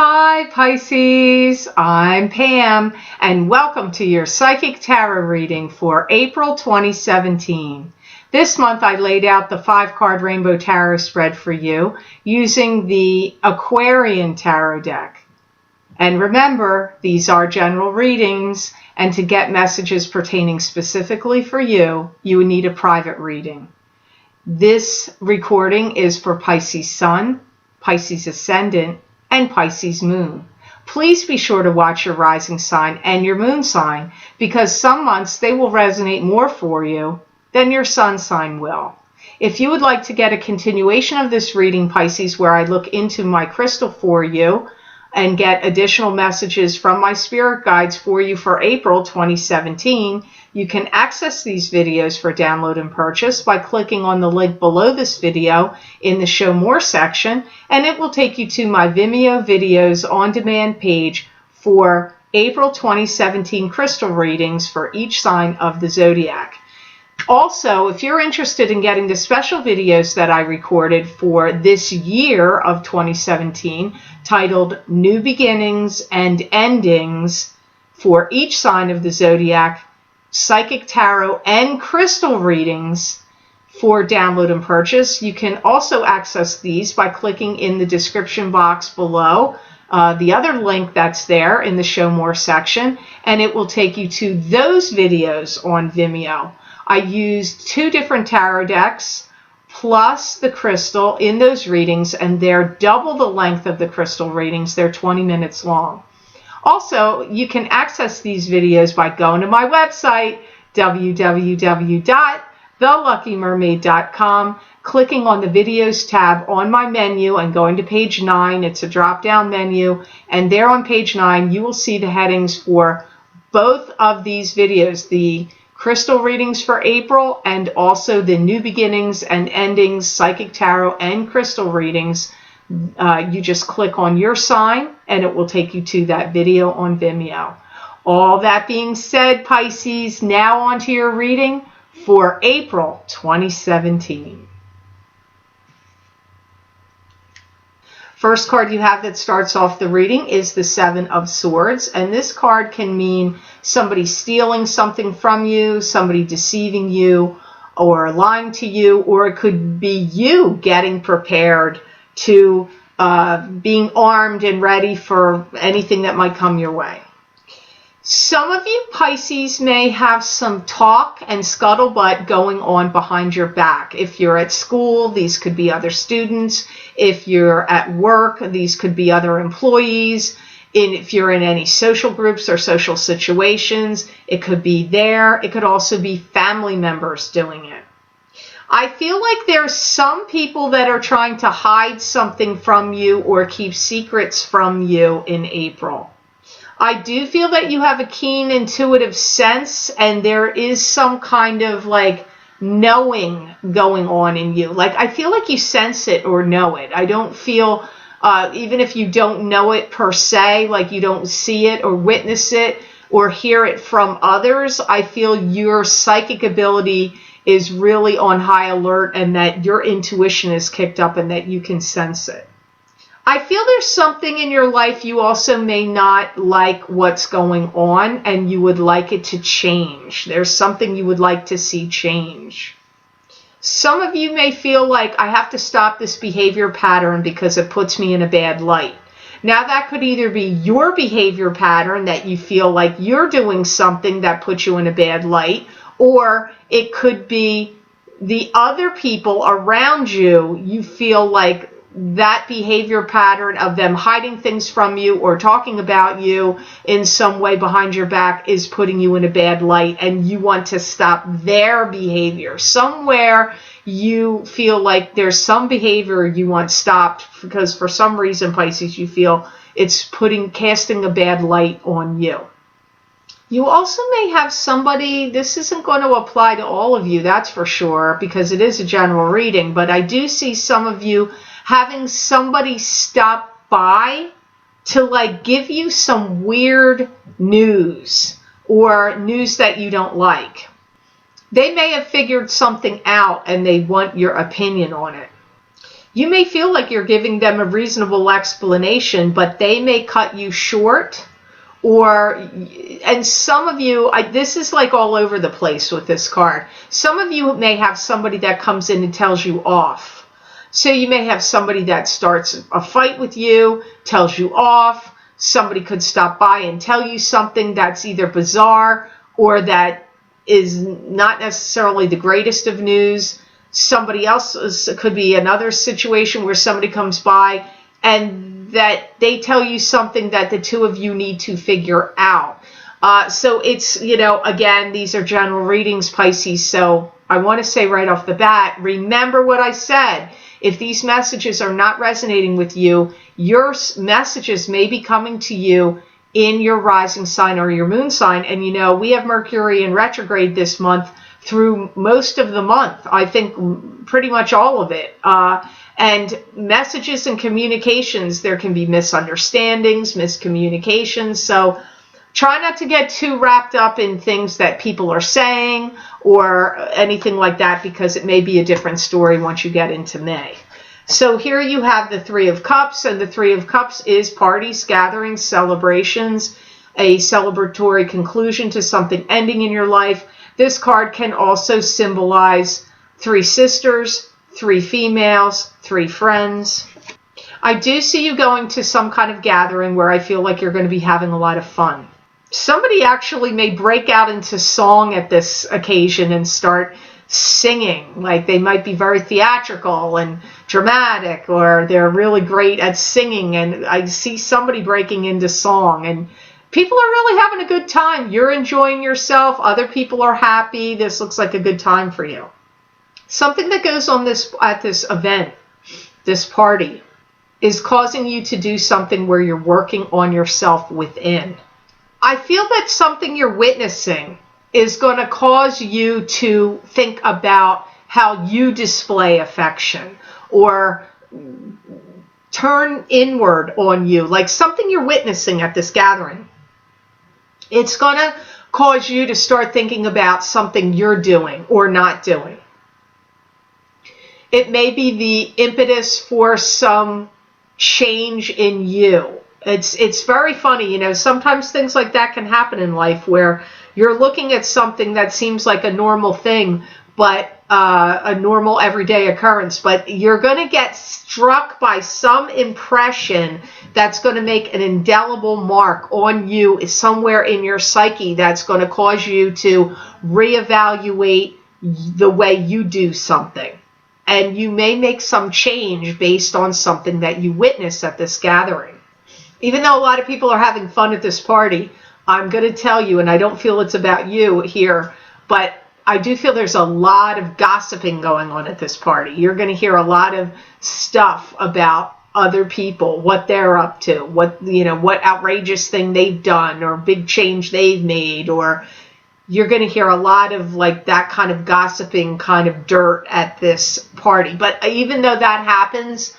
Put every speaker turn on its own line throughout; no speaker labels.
Hi Pisces, I'm Pam and welcome to your Psychic Tarot reading for April 2017. This month I laid out the 5-card Rainbow Tarot spread for you using the Aquarian Tarot deck. And remember, these are general readings, and to get messages pertaining specifically for you, you would need a private reading. This recording is for Pisces Sun, Pisces Ascendant, and Pisces Moon. Please be sure to watch your rising sign and your moon sign because some months they will resonate more for you than your sun sign will. If you would like to get a continuation of this reading, Pisces, where I look into my crystal for you and get additional messages from my spirit guides for you for April 2017, you can access these videos for download and purchase by clicking on the link below this video in the Show More section, and it will take you to my Vimeo videos on demand page for April 2017 crystal readings for each sign of the zodiac. Also, if you're interested in getting the special videos that I recorded for this year of 2017, titled New Beginnings and Endings for each sign of the zodiac, Psychic Tarot and crystal readings for download and purchase, you can also access these by clicking in the description box below, the other link that's there in the Show More section, and it will take you to those videos on Vimeo. I used 2 different tarot decks plus the crystal in those readings, and they're double the length of the crystal readings. They're 20 minutes long. Also, you can access these videos by going to my website, www.theluckymermaid.com, clicking on the videos tab on my menu and going to page 9. It's a drop-down menu, and there on page 9 you will see the headings for both of these videos, the crystal readings for April and also the New Beginnings and Endings Psychic Tarot and crystal readings. You just click on your sign and it will take you to that video on Vimeo. All that being said, Pisces, now on to your reading for April 2017. First card you have that starts off the reading is the 7 of Swords, and this card can mean somebody stealing something from you, somebody deceiving you or lying to you, or it could be you getting prepared to being armed and ready for anything that might come your way. Some of you Pisces may have some talk and scuttlebutt going on behind your back. If you're at school, these could be other students. If you're at work, these could be other employees. If you're in any social groups or social situations, it could be there. It could also be family members doing it. I feel like there's some people that are trying to hide something from you or keep secrets from you in April. I do feel that you have a keen intuitive sense, and there is some kind of like knowing going on in you. Like I feel like you sense it or know it. I don't feel, even if you don't know it per se, like you don't see it or witness it or hear it from others, I feel your psychic ability is really on high alert and that your intuition is kicked up and that you can sense it. I feel there's something in your life you also may not like what's going on and you would like it to change. There's something you would like to see change. Some of you may feel like I have to stop this behavior pattern because it puts me in a bad light. Now that could either be your behavior pattern that you feel like you're doing something that puts you in a bad light, or it could be the other people around you. You feel like that behavior pattern of them hiding things from you or talking about you in some way behind your back is putting you in a bad light, and you want to stop their behavior. Somewhere you feel like there's some behavior you want stopped because for some reason, Pisces, you feel it's casting a bad light on you. You also may have somebody, this isn't going to apply to all of you, that's for sure, because it is a general reading, but I do see some of you having somebody stop by to like give you some weird news or news that you don't like. They may have figured something out and they want your opinion on it. You may feel like you're giving them a reasonable explanation, but they may cut you short. And some of you, this is like all over the place with this card. Some of you may have somebody that comes in and tells you off. So you may have somebody that starts a fight with you, tells you off. Somebody could stop by and tell you something that's either bizarre or that is not necessarily the greatest of news. Somebody else, could be another situation where somebody comes by and that they tell you something that the two of you need to figure out. So it's, again, these are general readings, Pisces. So I want to say right off the bat, remember what I said. If these messages are not resonating with you, your messages may be coming to you in your rising sign or your moon sign. And we have Mercury in retrograde this month through most of the month. I think pretty much all of it. And messages and communications, there can be misunderstandings, miscommunications. So try not to get too wrapped up in things that people are saying or anything like that, because it may be a different story once you get into May. So here you have the Three of Cups, and the Three of Cups is parties, gatherings, celebrations, a celebratory conclusion to something ending in your life. This card can also symbolize three sisters, three females, three friends. I do see you going to some kind of gathering where I feel like you're going to be having a lot of fun. Somebody actually may break out into song at this occasion and start singing. Like they might be very theatrical and dramatic, or they're really great at singing. And I see somebody breaking into song, and people are really having a good time. You're enjoying yourself. Other people are happy. This looks like a good time for you. Something that goes on at this event, this party, is causing you to do something where you're working on yourself within. I feel that something you're witnessing is going to cause you to think about how you display affection or turn inward on you, like something you're witnessing at this gathering. It's going to cause you to start thinking about something you're doing or not doing. It may be the impetus for some change in you. It's very funny, sometimes things like that can happen in life where you're looking at something that seems like a normal thing, but a normal everyday occurrence, but you're going to get struck by some impression that's going to make an indelible mark on you somewhere in your psyche that's going to cause you to reevaluate the way you do something. And you may make some change based on something that you witness at this gathering. Even though a lot of people are having fun at this party, I'm going to tell you, and I don't feel it's about you here, but I do feel there's a lot of gossiping going on at this party. You're going to hear a lot of stuff about other people, what they're up to, what outrageous thing they've done or big change they've made, or you're going to hear a lot of like that kind of gossiping kind of dirt at this party. But even though that happens,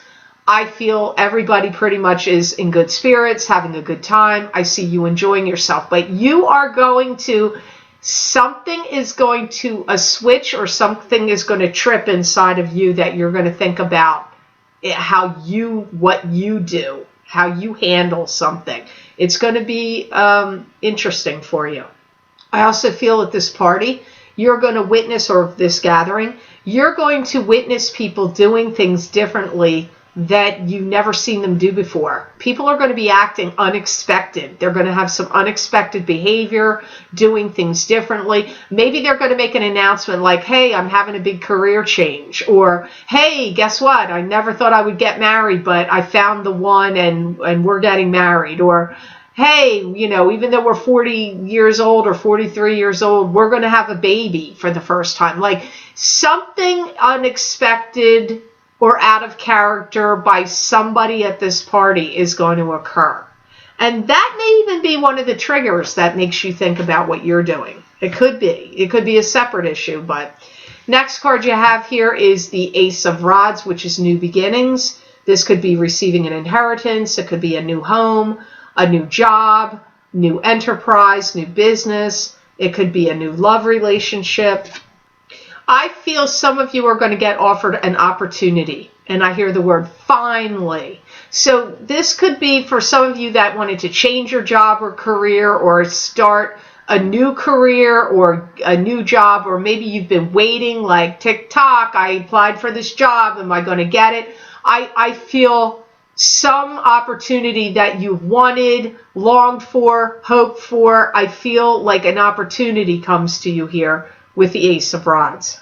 I feel everybody pretty much is in good spirits, having a good time. I see you enjoying yourself, but you are going to, a switch or something is going to trip inside of you that you're going to think about what you do, how you handle something. It's going to be interesting for you. I also feel at this party, you're going to witness, or this gathering, you're going to witness people doing things differently that you've never seen them do before. People are going to be acting unexpected. They're going to have some unexpected behavior, doing things differently. Maybe they're going to make an announcement like, hey, I'm having a big career change. Or, hey, guess what? I never thought I would get married, but I found the one and we're getting married. Or, hey, even though we're 40 years old or 43 years old, we're going to have a baby for the first time. Like something unexpected or out of character by somebody at this party is going to occur. And that may even be one of the triggers that makes you think about what you're doing. It could be. It could be a separate issue. But next card you have here is the Ace of Rods, which is new beginnings. This could be receiving an inheritance. It could be a new home, a new job, new enterprise, new business. It could be a new love relationship. I feel some of you are going to get offered an opportunity, and I hear the word finally. So this could be for some of you that wanted to change your job or career, or start a new career or a new job, or maybe you've been waiting like tick-tock, I applied for this job, am I going to get it? I feel some opportunity that you've wanted, longed for, hoped for. I feel like an opportunity comes to you here with the Ace of Rods.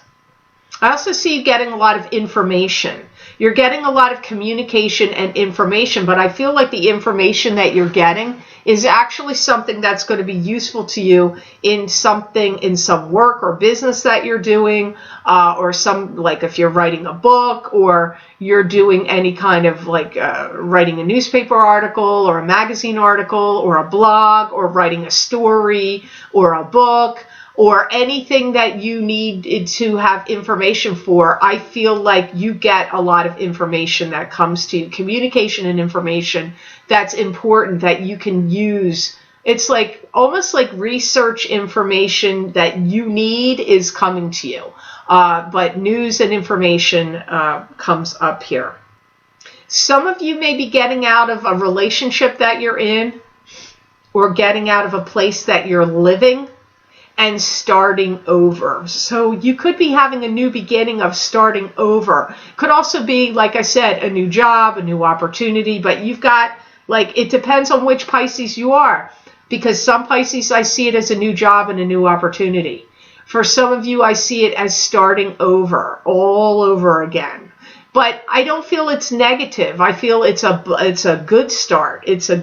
I also see you getting a lot of information. You're getting a lot of communication and information, but I feel like the information that you're getting is actually something that's going to be useful to you in some work or business that you're doing, or like if you're writing a book, or you're doing any kind of like writing a newspaper article or a magazine article or a blog, or writing a story or a book, or anything that you need to have information for. I feel like you get a lot of information that comes to you, communication and information that's important that you can use. It's like almost like research information that you need is coming to you. But news and information comes up here. Some of you may be getting out of a relationship that you're in, or getting out of a place that you're living and starting over. So you could be having a new beginning of starting over. Could also be, like I said, a new job, a new opportunity, but you've got, like, it depends on which Pisces you are, because some Pisces, I see it as a new job and a new opportunity. For some of you, I see it as starting over, all over again. But I don't feel it's negative. I feel it's a good start. It's a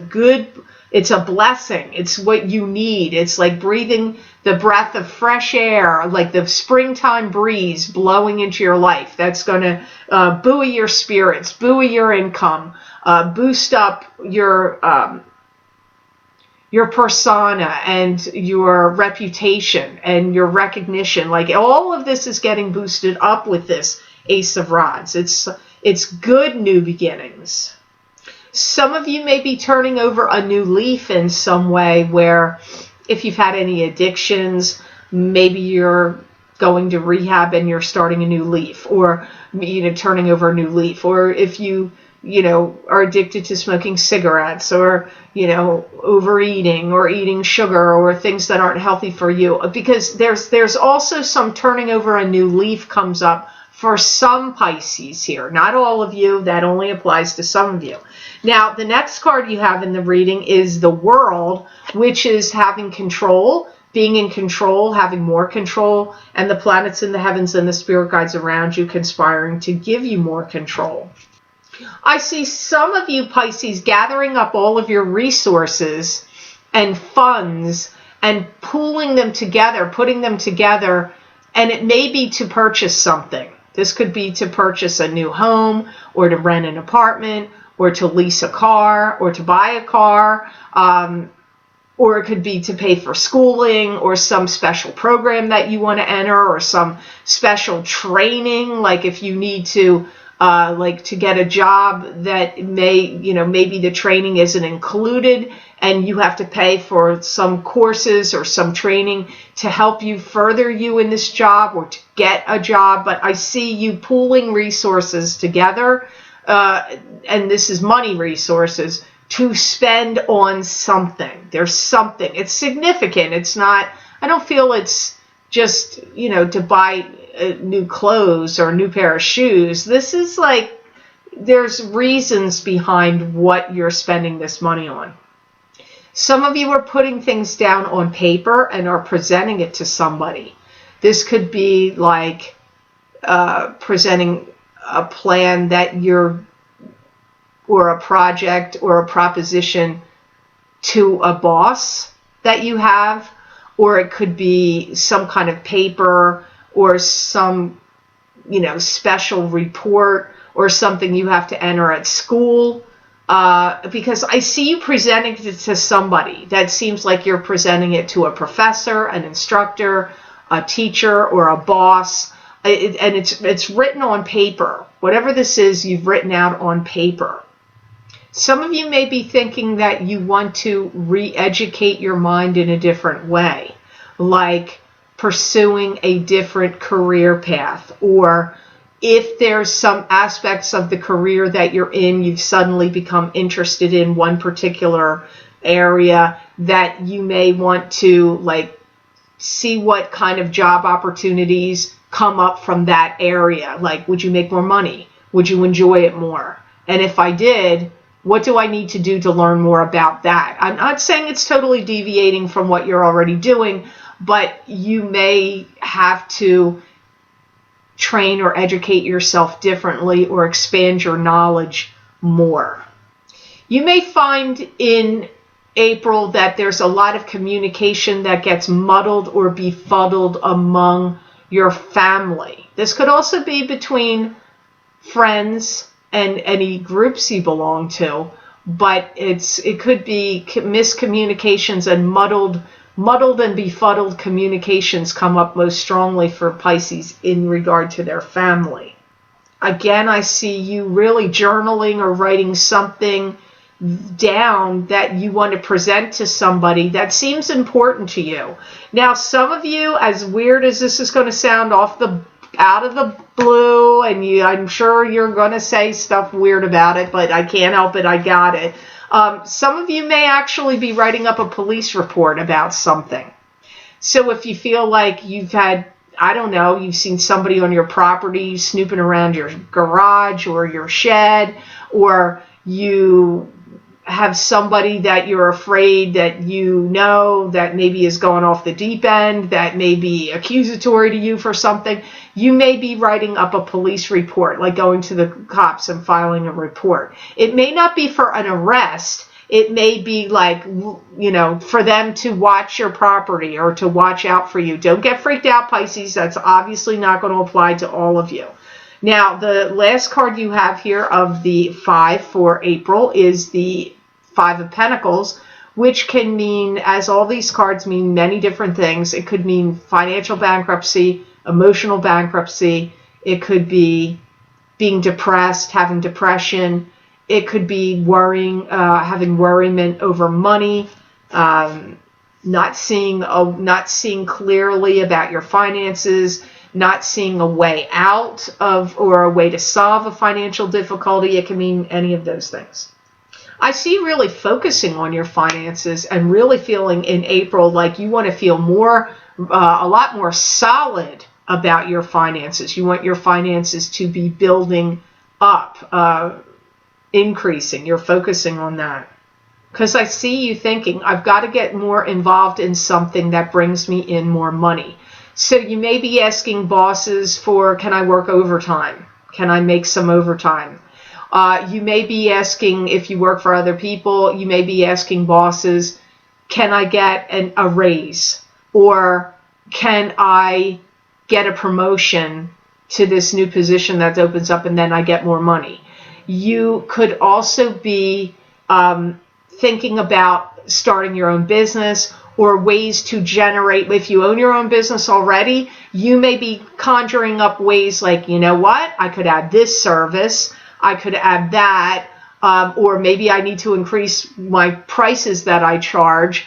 blessing. It's what you need. It's like breathing the breath of fresh air, like the springtime breeze blowing into your life. That's going to buoy your spirits, buoy your income, boost up your persona and your reputation and your recognition. Like all of this is getting boosted up with this Ace of Rods. It's good new beginnings. Some of you may be turning over a new leaf in some way, where if you've had any addictions, maybe you're going to rehab and you're starting a new leaf, or turning over a new leaf. Or if you are addicted to smoking cigarettes, or overeating or eating sugar or things that aren't healthy for you, because there's also some turning over a new leaf comes up for some Pisces here. Not all of you. That only applies to some of you. Now, the next card you have in the reading is the World, which is having control, being in control, having more control, and the planets in the heavens and the spirit guides around you conspiring to give you more control. I see some of you Pisces gathering up all of your resources and funds and pooling them together, putting them together, and it may be to purchase something. This could be to purchase a new home, or to rent an apartment, or to lease a car, or to buy a car, or it could be to pay for schooling, or some special program that you want to enter, or some special training, like if you need to to get a job that maybe the training isn't included and you have to pay for some courses or some training to help you further you in this job or to get a job. But I see you pooling resources together, and this is money resources, to spend on something. There's something. It's significant. It's not, I don't feel it's just, to buy new clothes or a new pair of shoes. This is like, there's reasons behind what you're spending this money on. Some of you are putting things down on paper and are presenting it to somebody. This could be like presenting a plan that or a project or a proposition to a boss that you have, or it could be some kind of paper or some, special report or something you have to enter at school. Because I see you presenting it to somebody. That seems like you're presenting it to a professor, an instructor, a teacher, or a boss. And it's written on paper. Whatever this is, you've written out on paper. Some of you may be thinking that you want to re-educate your mind in a different way. Like pursuing a different career path, or if there's some aspects of the career that you're in, you've suddenly become interested in one particular area that you may want to like see what kind of job opportunities come up from that area. Like, would you make more money? Would you enjoy it more? And if I did, what do I need to do to learn more about that? I'm not saying it's totally deviating from what you're already doing, but you may have to train or educate yourself differently or expand your knowledge more. You may find in April that there's a lot of communication that gets muddled or befuddled among your family. This could also be between friends and any groups you belong to, but it could be miscommunications, and muddled and befuddled communications come up most strongly for Pisces in regard to their family. Again, I see you really journaling or writing something down that you want to present to somebody that seems important to you. Now, some of you, as weird as this is going to sound out of the blue, and I'm sure you're going to say stuff weird about it, but I can't help it, I got it. Some of you may actually be writing up a police report about something. So if you feel like you've had, I don't know, you've seen somebody on your property snooping around your garage or your shed, or you have somebody that you're afraid that you know that maybe is going off the deep end, that may be accusatory to you for something, you may be writing up a police report, like going to the cops and filing a report. It may not be for an arrest. It may be like, you know, for them to watch your property or to watch out for you. Don't get freaked out, Pisces. That's obviously not going to apply to all of you. Now, the last card you have here of the 5 for April is the 5 of Pentacles, which can mean, as all these cards mean many different things. It could mean financial bankruptcy, emotional bankruptcy. It could be being depressed, having depression. It could be worrying, having worriment over money, not seeing clearly about your finances, not seeing a way out of or a way to solve a financial difficulty. It can mean any of those things. I see you really focusing on your finances and really feeling in April like you want to feel more, a lot more solid about your finances. You want your finances to be building up, increasing. You're focusing on that. Because I see you thinking, I've got to get more involved in something that brings me in more money. So you may be asking bosses for, can I work overtime? Can I make some overtime? You may be asking, if you work for other people, you may be asking bosses, can I get a raise? Or can I get a promotion to this new position that opens up and then I get more money? You could also be thinking about starting your own business or ways to generate. If you own your own business already, you may be conjuring up ways like, you know what, I could add this service, I could add that, or maybe I need to increase my prices that I charge,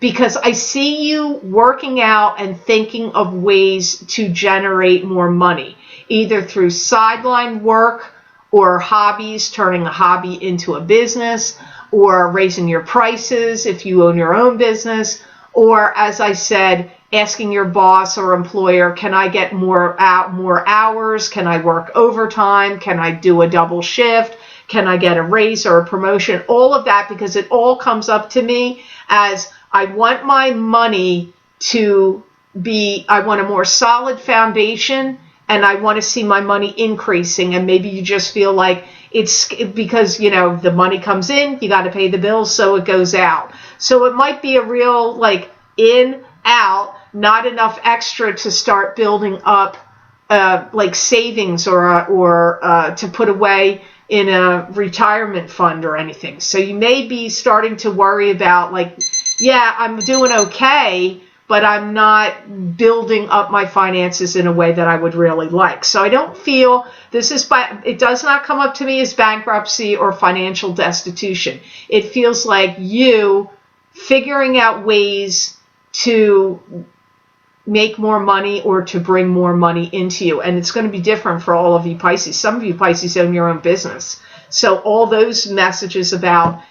because I see you working out and thinking of ways to generate more money, either through sideline work or hobbies, turning a hobby into a business, or raising your prices if you own your own business, or, as I said, asking your boss or employer, can I get more hours? Can I work overtime? Can I do a double shift? Can I get a raise or a promotion? All of that, because it all comes up to me as I want my money to be, I want a more solid foundation, and I want to see my money increasing. And maybe you just feel like it's because, you know, the money comes in, you got to pay the bills, so it goes out. So it might be a real, like, in, out, not enough extra to start building up like savings or to put away in a retirement fund or anything. So you may be starting to worry about, like, yeah, I'm doing okay, but I'm not building up my finances in a way that I would really like. So I don't feel this is, it does not come up to me as bankruptcy or financial destitution. It feels like you figuring out ways to make more money or to bring more money into you. And it's going to be different for all of you Pisces. Some of you Pisces own your own business. So all those messages about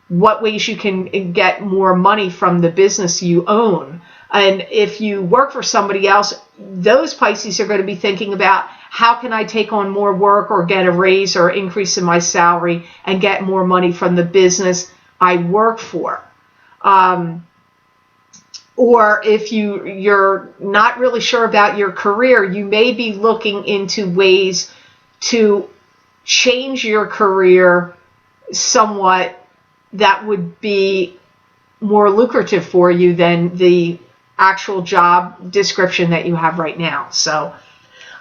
what ways you can get more money from the business you own. And if you work for somebody else, those Pisces are going to be thinking about, how can I take on more work or get a raise or increase in my salary and get more money from the business I work for? Or if you're not really sure about your career, you may be looking into ways to change your career somewhat that would be more lucrative for you than the actual job description that you have right now. So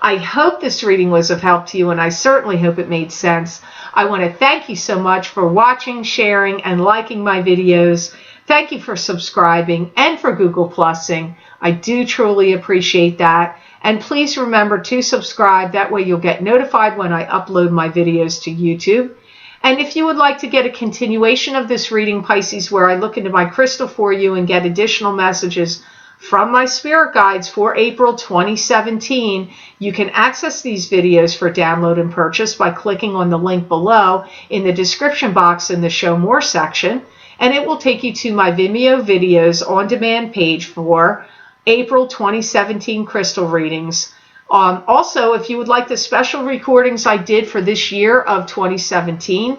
I hope this reading was of help to you, and I certainly hope it made sense. I want to thank you so much for watching, sharing, and liking my videos. Thank you for subscribing and for Google Plusing. I do truly appreciate that. And please remember to subscribe. That way you'll get notified when I upload my videos to YouTube. And if you would like to get a continuation of this reading, Pisces, where I look into my crystal for you and get additional messages from my spirit guides for April 2017, you can access these videos for download and purchase by clicking on the link below in the description box in the Show More section, and it will take you to my Vimeo videos on demand page for April 2017 crystal readings. Also, if you would like the special recordings I did for this year of 2017,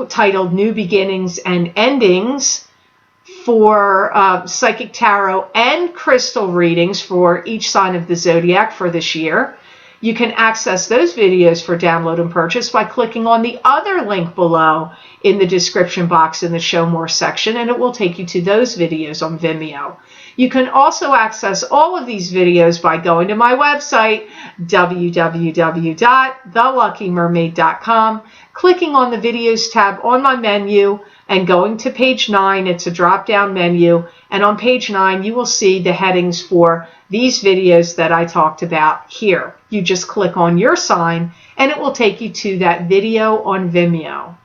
titled New Beginnings and Endings, for psychic tarot and crystal readings for each sign of the zodiac for this year, you can access those videos for download and purchase by clicking on the other link below in the description box in the Show More section, and it will take you to those videos on Vimeo. You can also access all of these videos by going to my website, www.theluckymermaid.com, clicking on the Videos tab on my menu, and going to page 9. It's a drop-down menu, and on page 9 you will see the headings for these videos that I talked about here. You just click on your sign, and it will take you to that video on Vimeo.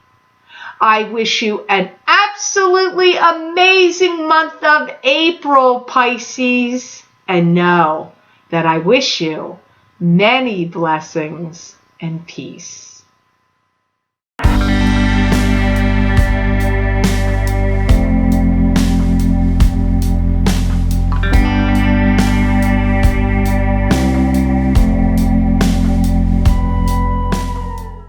I wish you an absolutely amazing month of April, Pisces, and know that I wish you many blessings and peace.